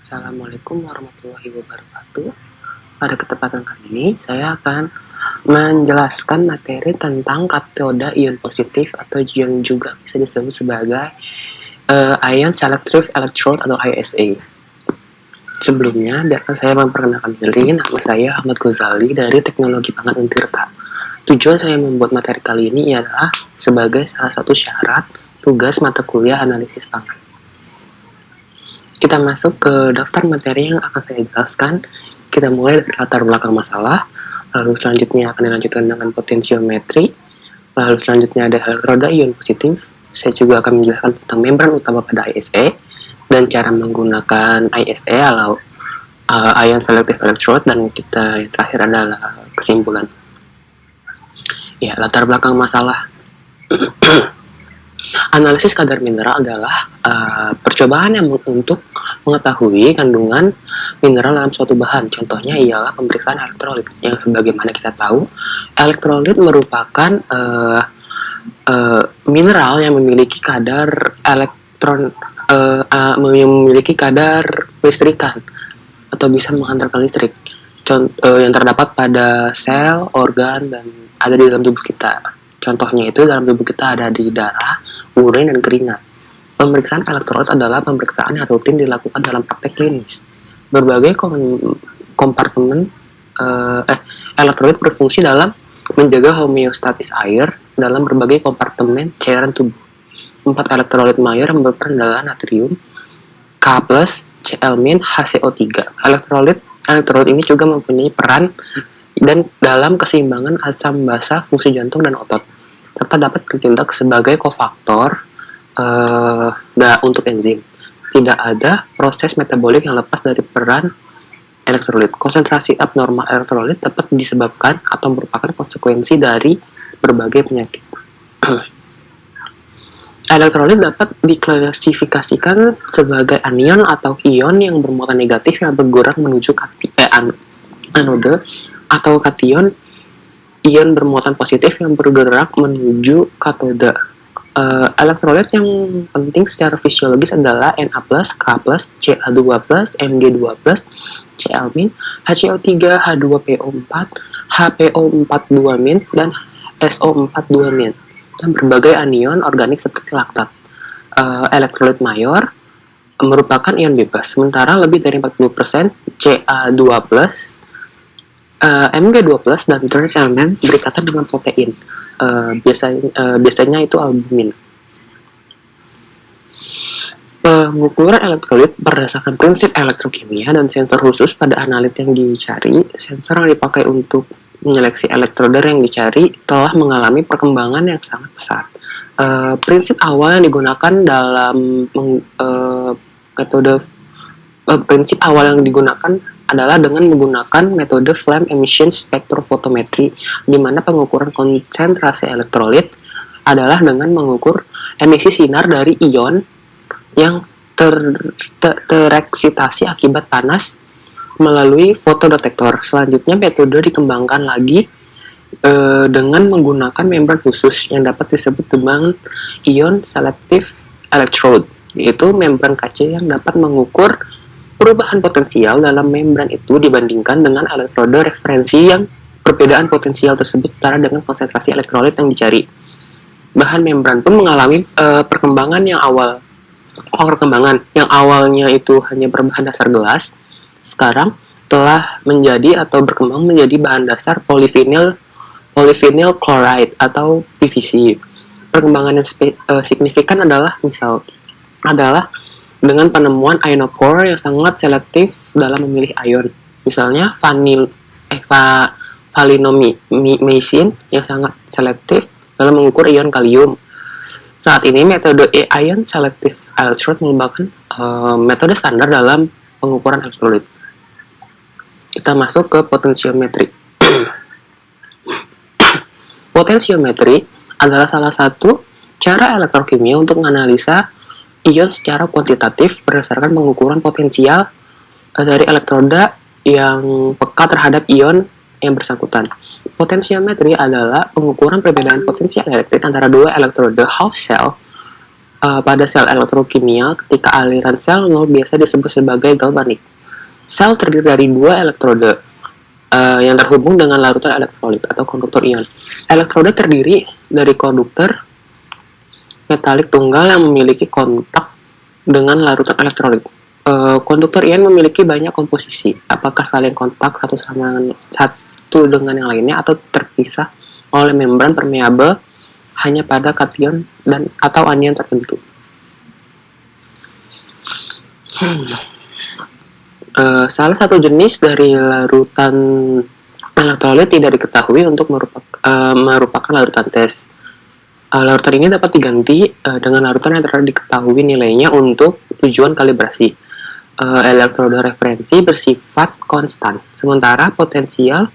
Assalamualaikum warahmatullahi wabarakatuh. Pada kesempatan kali ini, saya akan menjelaskan materi tentang katoda ion positif atau yang juga bisa disebut sebagai Ion Selective Electrode atau ISA. Sebelumnya, biarkan saya memperkenalkan diri. Nama saya Ahmad Ghazali dari Teknologi Pangan Untirta. Tujuan saya membuat materi kali ini ialah sebagai salah satu syarat tugas mata kuliah analisis pangan. Kita masuk ke daftar materi yang akan saya jelaskan. Kita mulai dari latar belakang masalah, lalu selanjutnya akan dilanjutkan dengan potensiometri, lalu selanjutnya ada elektroda ion positif. Saya juga akan menjelaskan tentang membran utama pada ISA dan cara menggunakan ISA atau Ion Selective Electrode, dan kita yang terakhir adalah kesimpulan. Ya, latar belakang masalah. Analisis kadar mineral adalah percobaan yang untuk mengetahui kandungan mineral dalam suatu bahan. Contohnya ialah pemeriksaan elektrolit, yang sebagaimana kita tahu, elektrolit merupakan mineral yang memiliki kadar memiliki kadar listrikan atau bisa menghantarkan listrik yang terdapat pada sel, organ, dan ada di dalam tubuh kita. Contohnya itu dalam tubuh kita ada di darah, urin, dan keringat. Pemeriksaan elektrolit adalah pemeriksaan yang rutin dilakukan dalam praktek klinis. Berbagai kompartemen elektrolit berfungsi dalam menjaga homeostatis air dalam berbagai kompartemen cairan tubuh. 4 elektrolit mayor yang berperan adalah natrium, K+, Cl-, HCO3. Elektrolit ini juga mempunyai peran dan dalam keseimbangan asam basa, fungsi jantung, dan otot, serta dapat bertindak sebagai kofaktor untuk enzim. Tidak ada proses metabolik yang lepas dari peran elektrolit. Konsentrasi abnormal elektrolit dapat disebabkan atau merupakan konsekuensi dari berbagai penyakit. Elektrolit dapat diklasifikasikan sebagai anion atau ion yang bermuatan negatif yang bergerak menuju anode, atau kation, ion bermuatan positif yang bergerak menuju katoda. Elektrolit yang penting secara fisiologis adalah Na+, K+, Ca2+, Mg2+, Cl-, HCO3, H2PO4, HPO42-, dan SO42-, dan berbagai anion organik seperti laktat. Elektrolit mayor merupakan ion bebas, sementara lebih dari 40% Ca2+, Mg2+, dan trace elemen berdekatan dengan protein. Biasanya itu albumin. Pengukuran elektrolit berdasarkan prinsip elektrokimia dan sensor khusus pada analit yang dicari. Sensor yang dipakai untuk menyeleksi elektroda yang dicari telah mengalami perkembangan yang sangat pesat. Prinsip awal yang digunakan dalam prinsip awal yang digunakan adalah dengan menggunakan metode flame emission spectrophotometry, di mana pengukuran konsentrasi elektrolit adalah dengan mengukur emisi sinar dari ion yang tereksitasi akibat panas melalui fotodetektor. Selanjutnya, metode dikembangkan lagi dengan menggunakan membran khusus yang dapat disebut dengan Ion Selective Electrode, yaitu membran kaca yang dapat mengukur perubahan potensial dalam membran itu dibandingkan dengan elektroda referensi yang perbedaan potensial tersebut setara dengan konsentrasi elektrolit yang dicari. Bahan membran pun mengalami perkembangan yang awalnya itu hanya berbahan dasar gelas, sekarang telah menjadi atau berkembang menjadi bahan dasar polyvinyl chloride atau PVC. Perkembangan yang signifikan adalah dengan penemuan ionophore yang sangat selektif dalam memilih ion. Misalnya valinomycin yang sangat selektif dalam mengukur ion kalium. Saat ini metode Ion Selective Electrode merupakan metode standar dalam pengukuran elektrolit. Kita masuk ke potensiometri. Potensiometri adalah salah satu cara elektrokimia untuk menganalisa ion secara kuantitatif berdasarkan pengukuran potensial dari elektroda yang peka terhadap ion yang bersangkutan. Potensiometri adalah pengukuran perbedaan potensial elektrik antara dua elektroda half cell Pada sel elektrokimia, ketika aliran sel nol biasa disebut sebagai galvanik. Sel terdiri dari dua elektrode yang terhubung dengan larutan elektrolit atau konduktor ion. Elektrode terdiri dari konduktor metalik tunggal yang memiliki kontak dengan larutan elektrolit. Konduktor ion memiliki banyak komposisi, apakah saling kontak satu dengan yang lainnya atau terpisah oleh membran permeabel hanya pada kation dan atau anion tertentu. Salah satu jenis dari larutan elektrolit tidak diketahui untuk merupakan larutan tes. Larutan ini dapat diganti dengan larutan yang telah diketahui nilainya untuk tujuan kalibrasi. Elektroda referensi bersifat konstan, sementara potensial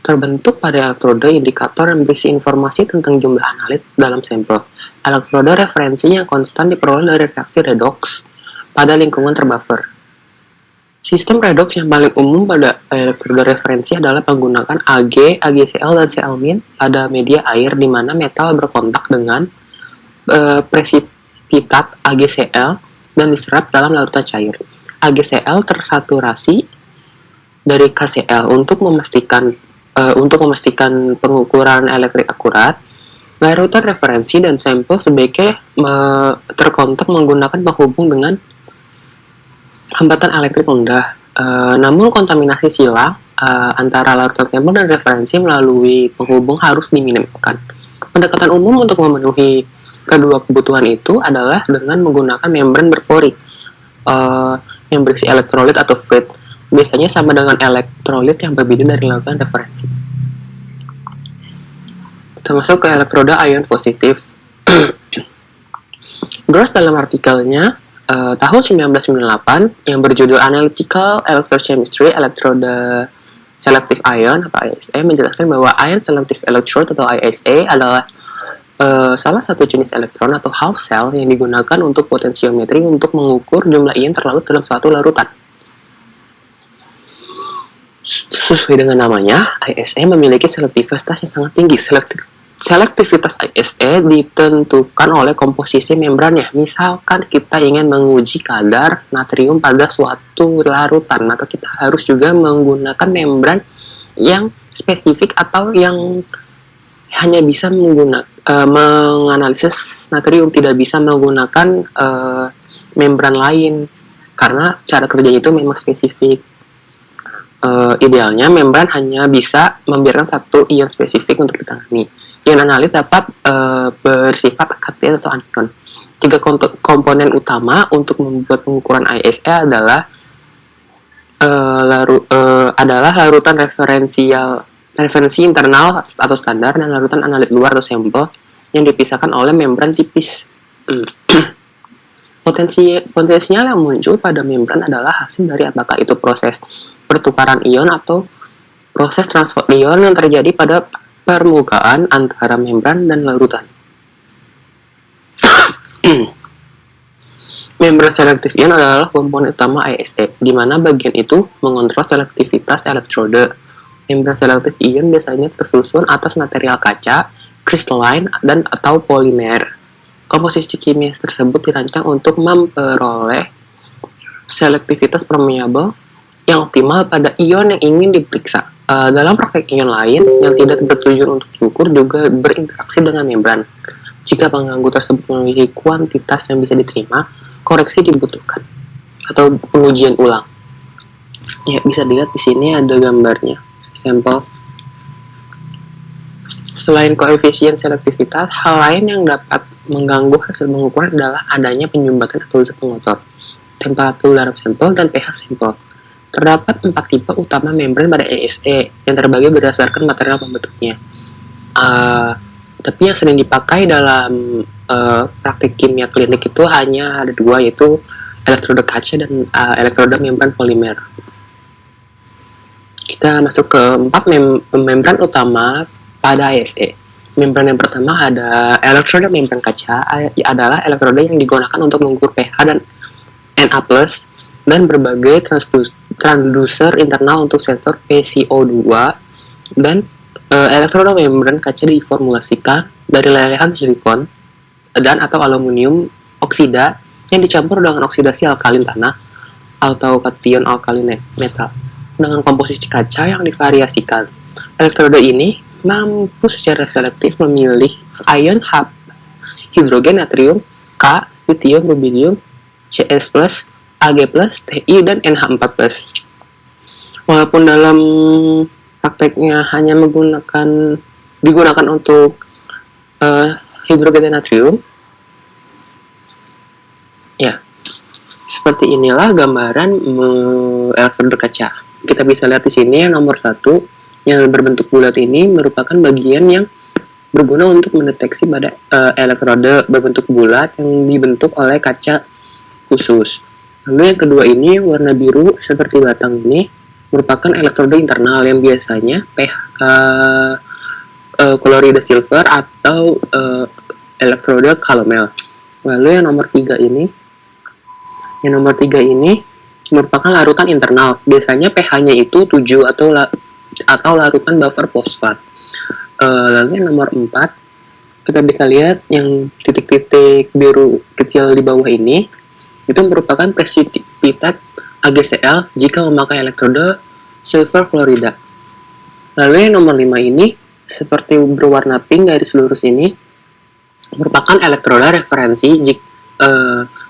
terbentuk pada elektroda indikator yang berisi informasi tentang jumlah analit dalam sampel. Elektroda referensi yang konstan diperoleh dari reaksi redox pada lingkungan terbuffer. Sistem redox yang paling umum pada elektroda referensi adalah menggunakan Ag, AgCl, dan Cl- pada media air di mana metal berkontak dengan presipitat AgCl dan diserap dalam larutan cair. AgCl tersaturasi dari KCl untuk memastikan pengukuran elektrik akurat. Larutan referensi dan sampel sebaiknya terkontak menggunakan penghubung dengan hambatan elektrik rendah. Namun kontaminasi silang antara larutan sampel dan referensi melalui penghubung harus diminimkan. Pendekatan umum untuk memenuhi kedua kebutuhan itu adalah dengan menggunakan membran berpori yang berisi elektrolit atau fluid, biasanya sama dengan elektrolit yang berbeda dari larutan referensi. Kita masuk ke elektroda ion positif. Gross dalam artikelnya tahun 1998 yang berjudul Analytical Electrochemistry Electroda Selective Ion atau ISE menjelaskan bahwa ion selective electrode atau ISE adalah salah satu jenis elektron atau half cell yang digunakan untuk potensiometri untuk mengukur jumlah ion terlarut dalam suatu larutan. Sesuai dengan namanya, ISE memiliki selektivitas yang sangat tinggi. Selektivitas ISE ditentukan oleh komposisi membrannya. Misalkan kita ingin menguji kadar natrium pada suatu larutan, maka kita harus juga menggunakan membran yang spesifik atau yang hanya bisa menganalisis natrium, tidak bisa menggunakan membran lain karena cara kerjanya itu memang spesifik. Idealnya membran hanya bisa membiarkan satu ion spesifik untuk ditangani. Ion analit dapat bersifat cation atau anion. Tiga komponen utama untuk membuat pengukuran ISE adalah larutan referensi internal atau standar dan larutan analit luar atau sampel yang dipisahkan oleh membran tipis. Potensial yang muncul pada membran adalah hasil dari apakah itu proses pertukaran ion atau proses transfer ion yang terjadi pada permukaan antara membran dan larutan. Membran selektif ion adalah komponen utama ISE, di mana bagian itu mengontrol selektivitas elektrode. Membran selektif ion biasanya tersusun atas material kaca, kristalin, dan atau polimer. Komposisi kimia tersebut dirancang untuk memperoleh selektivitas permeabel yang optimal pada ion yang ingin diperiksa. Dalam praktek ion lain yang tidak bertujuan untuk diukur juga berinteraksi dengan membran. Jika pengganggu tersebut memiliki kuantitas yang bisa diterima, koreksi dibutuhkan atau pengujian ulang. Ya, bisa dilihat di sini ada gambarnya, sampel. Selain koefisien selektivitas, hal lain yang dapat mengganggu hasil pengukuran adalah adanya penyumbatan atau zat pengotor, temperatur dalam sampel, dan pH sampel. Terdapat 4 tipe utama membran pada ISE yang terbagi berdasarkan material pembentuknya. Tapi yang sering dipakai dalam praktik kimia klinik itu hanya ada 2, yaitu elektroda kaca dan elektroda membran polimer. Kita masuk ke 4 membran utama pada ISE. Membran yang pertama ada elektroda membran kaca, adalah elektroda yang digunakan untuk mengukur pH dan Na+, dan berbagai transducer internal untuk sensor PCO2, dan elektroda membran kaca diformulasikan dari lelehan silikon dan atau aluminium oksida yang dicampur dengan oksidasi alkalin tanah atau kation alkalin metal dengan komposisi kaca yang divariasikan. Elektroda ini mampu secara selektif memilih ion hidrogen natrium, K, lithium, rubidium, CS+, Ag+, Ti, dan NH4+. Walaupun dalam prakteknya hanya digunakan untuk hidrogen dan natrium, ya, seperti inilah gambaran elektroda kaca. Kita bisa lihat di sini yang nomor 1 yang berbentuk bulat ini merupakan bagian yang berguna untuk mendeteksi pada elektroda berbentuk bulat yang dibentuk oleh kaca khusus. Lalu yang kedua ini warna biru seperti batang ini merupakan elektroda internal yang biasanya klorida silver atau elektroda calomel. Lalu yang nomor 3 ini merupakan larutan internal. Biasanya pH-nya itu 7 atau larutan buffer fosfat. Lalu yang nomor 4, kita bisa lihat yang titik-titik biru kecil di bawah ini, itu merupakan presipitat AgCl jika memakai elektroda silver fluorida. Lalu yang nomor 5 ini, seperti berwarna pink garis lurus ini, merupakan elektroda referensi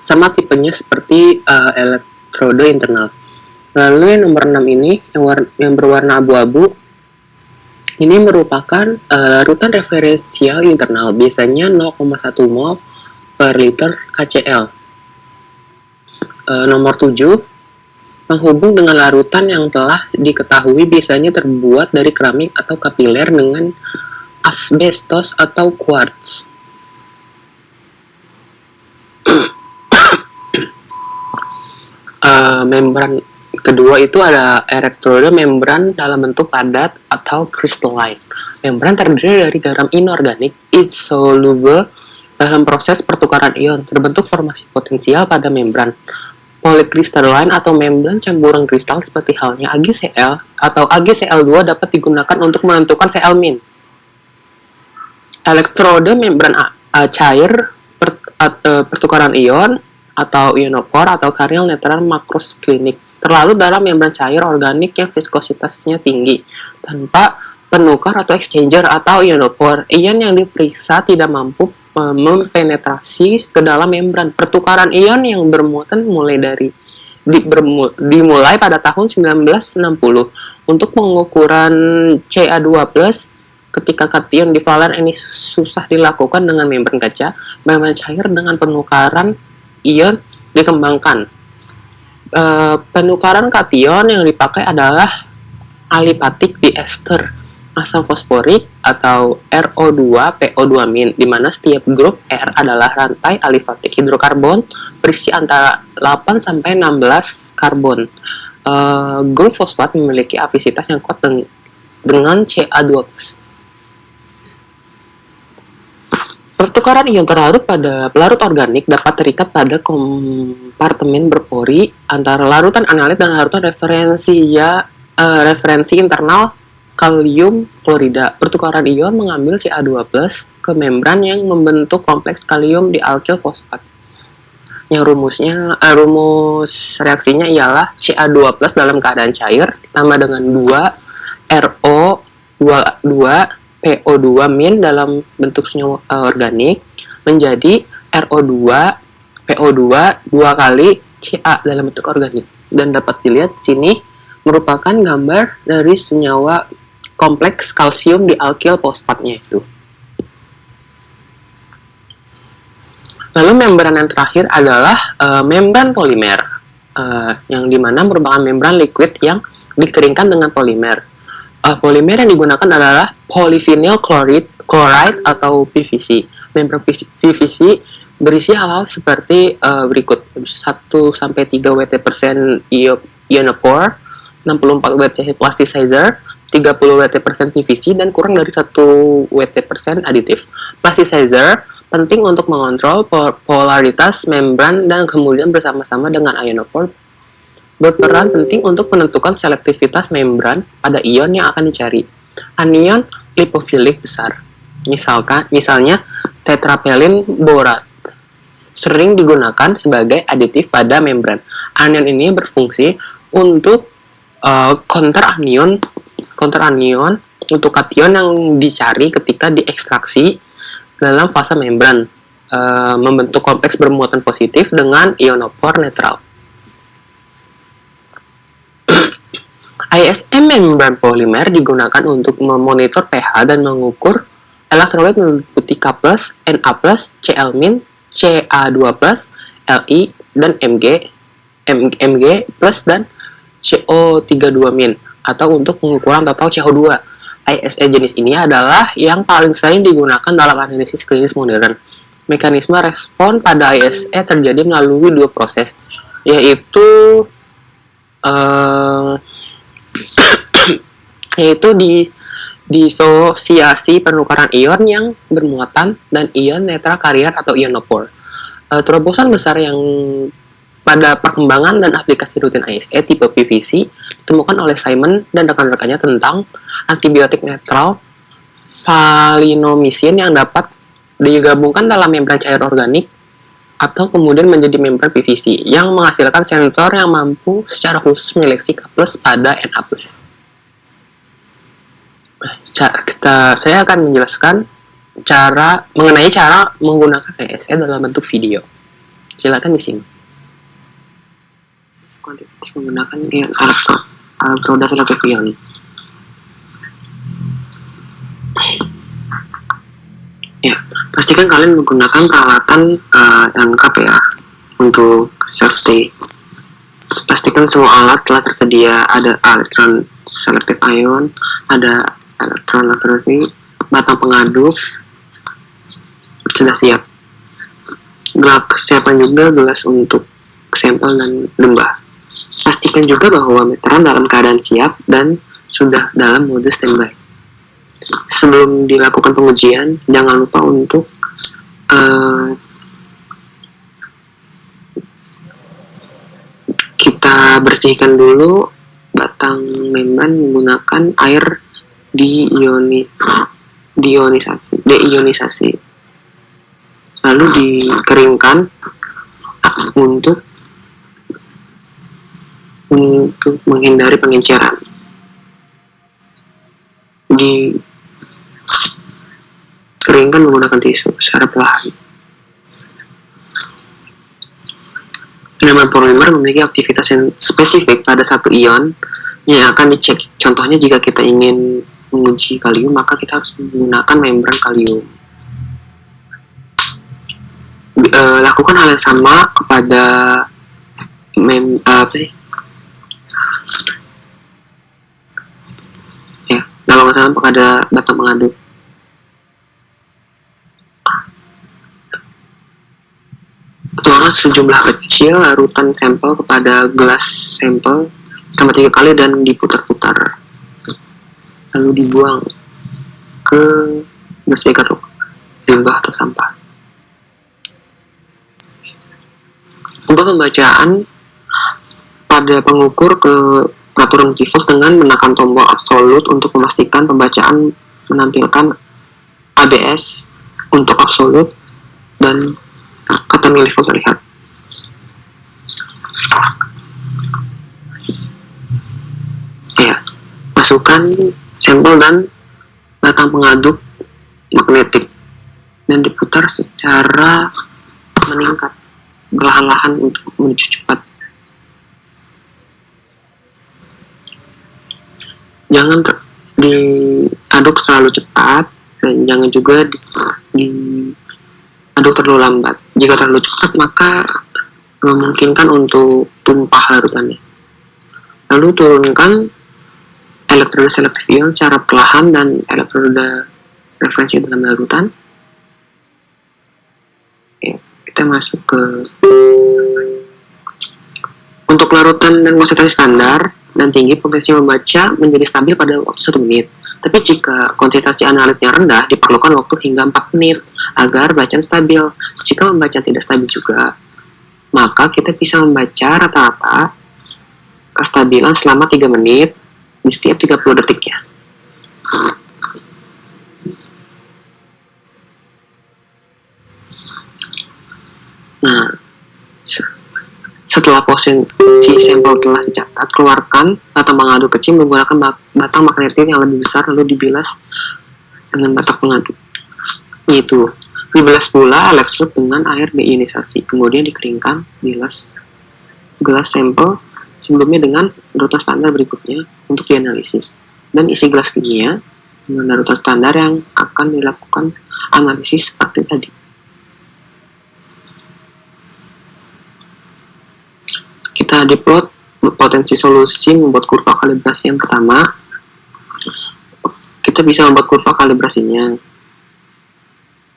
sama tipenya seperti elektroda internal. Lalu yang nomor 6 ini, yang berwarna abu-abu, ini merupakan larutan referensial internal, biasanya 0,1 mol per liter KCl. Nomor 7, menghubung dengan larutan yang telah diketahui biasanya terbuat dari keramik atau kapiler dengan asbestos atau quartz. Membran kedua itu ada elektroda membran dalam bentuk padat atau crystalline. Membran terdiri dari garam inorganik insoluble dalam proses pertukaran ion, terbentuk formasi potensial pada membran. Polycrystalline atau membran campuran kristal seperti halnya AgCl atau AgCl2 dapat digunakan untuk menentukan Cl-. Elektroda membran cair pertukaran ion atau ionophore atau karnel netral makroklinik terlalu dalam membran cair organik yang viskositasnya tinggi tanpa penukar atau exchanger atau ionophore. Ion yang diperiksa tidak mampu mempenetrasi ke dalam membran. Pertukaran ion yang bermuatan dimulai pada tahun 1960. Untuk pengukuran Ca2+, ketika kation di valen ini susah dilakukan dengan membran kaca, membran cair dengan penukaran ion dikembangkan. Penukaran kation yang dipakai adalah alipatik diester asam fosforik atau RO2-PO2-, di mana setiap grup R adalah rantai alifatik hidrokarbon berisi antara 8 sampai 16 karbon. Grup fosfat memiliki afinitas yang kuat dengan Ca2+. Pertukaran ion terlarut pada pelarut organik dapat terikat pada kompartemen berpori antara larutan analit dan larutan referensi internal kalium klorida. Pertukaran ion mengambil Ca2+ ke membran yang membentuk kompleks kalium di alkil fosfat. Yang rumus reaksinya ialah Ca2+ dalam keadaan cair ditambah dengan 2 RO2 PO2- dalam bentuk senyawa organik menjadi RO2 PO2 2 kali Ca dalam bentuk organik. Dan dapat dilihat di sini merupakan gambar dari senyawa kompleks kalsium di alkil fosfatnya itu. Lalu membran yang terakhir adalah membran polimer, yang dimana merupakan membran liquid yang dikeringkan dengan polimer. Polimer yang digunakan adalah polyvinyl chloride atau PVC. Membran PVC berisi hal-hal seperti berikut: 1-3 Wt% ionophore, 64 Wt plasticizer, 30 Wt% PVC, dan kurang dari 1 Wt% aditif. Plasticizer penting untuk mengontrol polaritas membran dan kemudian bersama-sama dengan ionophore berperan penting untuk menentukan selektivitas membran pada ion yang akan dicari. Anion lipofilik besar, misalnya tetrapelin borat. sering digunakan sebagai aditif pada membran. Anion ini berfungsi untuk counter anion untuk kation yang dicari ketika diekstraksi dalam fase membran, membentuk kompleks bermuatan positif dengan ionofor netral. ISM membran polimer digunakan untuk memonitor pH dan mengukur elektrolit meliputi K+, Na+, Cl-, Ca2+, Li, dan Mg+, dan CO32- atau untuk pengukuran total CO2. ISE jenis ini adalah yang paling sering digunakan dalam analisis klinis modern. Mekanisme respon pada ISE terjadi melalui dua proses, yaitu disosiasi penukaran ion yang bermuatan dan ion netral karier atau ionofor. Terobosan besar yang pada perkembangan dan aplikasi rutin ISE tipe PVC ditemukan oleh Simon dan rekan-rekannya tentang antibiotik netral valinomycin yang dapat digabungkan dalam membran cair organik atau kemudian menjadi membran PVC yang menghasilkan sensor yang mampu secara khusus menyeleksi K+ pada Na+. Saya akan menjelaskan mengenai cara menggunakan ISE dalam bentuk video. Silakan di sini. Kuantitatif menggunakan ion elektroda selektif ion. Ya, pastikan kalian menggunakan peralatan lengkap ya untuk safety. Pastikan semua alat telah tersedia. Ada elektron selektif ion, ada elektron elektronik, batang pengaduk sudah siap. Kesiapan juga gelas untuk sampel dan limbah. Pastikan juga bahwa meteran dalam keadaan siap dan sudah dalam mode standby. Sebelum dilakukan pengujian, jangan lupa untuk kita bersihkan dulu batang membran menggunakan air deionisasi, lalu dikeringkan untuk menghindari pengenceran. Dikeringkan menggunakan tisu secara perlahan. Membran polimer memiliki aktivitas yang spesifik pada satu ion yang akan dicek. Contohnya jika kita ingin menguji kalium, maka kita harus menggunakan membran kalium. Lakukan hal yang sama kepada pada batang pengaduk. Tuangkan sejumlah kecil larutan sampel kepada gelas sampel selama 3 kali dan diputar-putar, lalu dibuang ke gas beker limbah atau sampah. Untuk pembacaan pada pengukur ke peraturan default dengan menekan tombol absolut untuk memastikan pembacaan menampilkan ABS untuk absolut dan kata milivolt terlihat. Ya, masukkan sampel dan batang pengaduk magnetik dan diputar secara meningkat perlahan-lahan untuk menuju cepat. Jangan diaduk terlalu cepat dan jangan juga diaduk terlalu lambat. Jika terlalu cepat maka memungkinkan untuk tumpah larutannya. Lalu turunkan elektroda selektif ion secara perlahan dan elektroda referensi dalam larutan. Ya, kita masuk ke untuk larutan dan konsentrasi standar dan tinggi, potensi membaca menjadi stabil pada waktu 1 menit. Tapi jika konsentrasi analitnya rendah, diperlukan waktu hingga 4 menit agar bacaan stabil. Jika membaca tidak stabil juga, maka kita bisa membaca rata-rata kestabilan selama 3 menit di setiap 30 detiknya. Nah, Setelah posisi sampel telah dicatat, keluarkan batang pengadu kecil menggunakan batang magnetik yang lebih besar lalu dibilas dengan batang pengadu. Itu dibilas pula elektrod dengan air deionisasi, kemudian dikeringkan, bilas gelas sampel sebelumnya dengan larutan standar berikutnya untuk dianalisis, dan isi gelas kimia dengan larutan standar yang akan dilakukan analisis seperti tadi. Kita diplot potensi solusi membuat kurva kalibrasi yang pertama. Kita bisa membuat kurva kalibrasinya.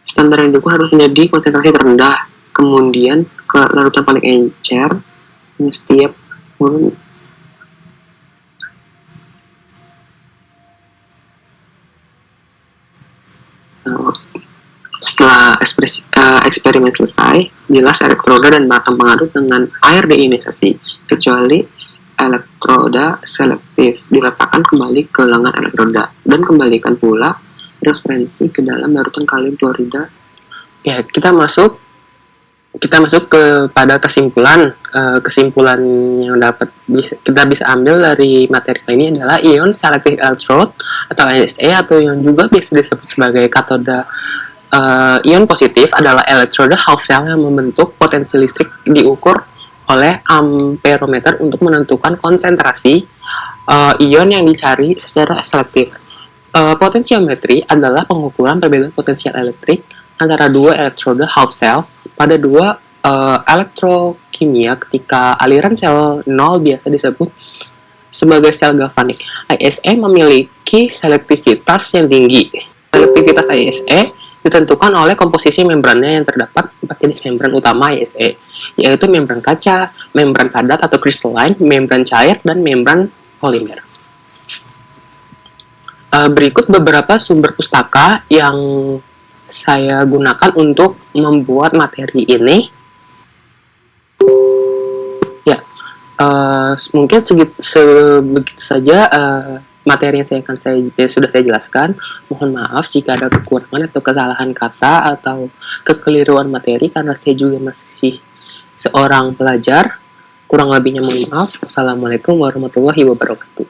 Standar yang didukung harus menjadi konsentrasi terendah, kemudian ke larutan paling encer setiap setelah eksperimen selesai, bilas elektroda dan batang pengadu dengan air deionisasi, kecuali elektroda selektif diletakkan kembali ke lengan elektroda, dan kembalikan pula referensi ke dalam larutan kalium klorida. Ya, kita masuk kepada kesimpulan. Kesimpulan yang kita bisa ambil dari materi ini adalah ion selective electrode atau ISE, atau yang juga bisa disebut sebagai katoda ion positif, adalah elektroda half cell yang membentuk potensi listrik diukur oleh amperometer untuk menentukan konsentrasi ion yang dicari secara selektif. Potensiometri adalah pengukuran perbedaan potensial elektrik antara dua elektroda half cell pada dua elektrokimia ketika aliran sel 0 biasa disebut sebagai sel galvanik. ISE memiliki selektivitas yang tinggi. Selektivitas ISE ditentukan oleh komposisi membrannya yang terdapat 4 jenis membran utama ISE, yaitu membran kaca, membran padat atau crystalline, membran cair, dan membran polimer. Berikut beberapa sumber pustaka yang saya gunakan untuk membuat materi ini. Ya, mungkin begitu saja materi yang sudah saya jelaskan. Mohon maaf jika ada kekurangan atau kesalahan kata atau kekeliruan materi, karena saya juga masih seorang pelajar. Kurang lebihnya mohon maaf. Wassalamualaikum warahmatullahi wabarakatuh.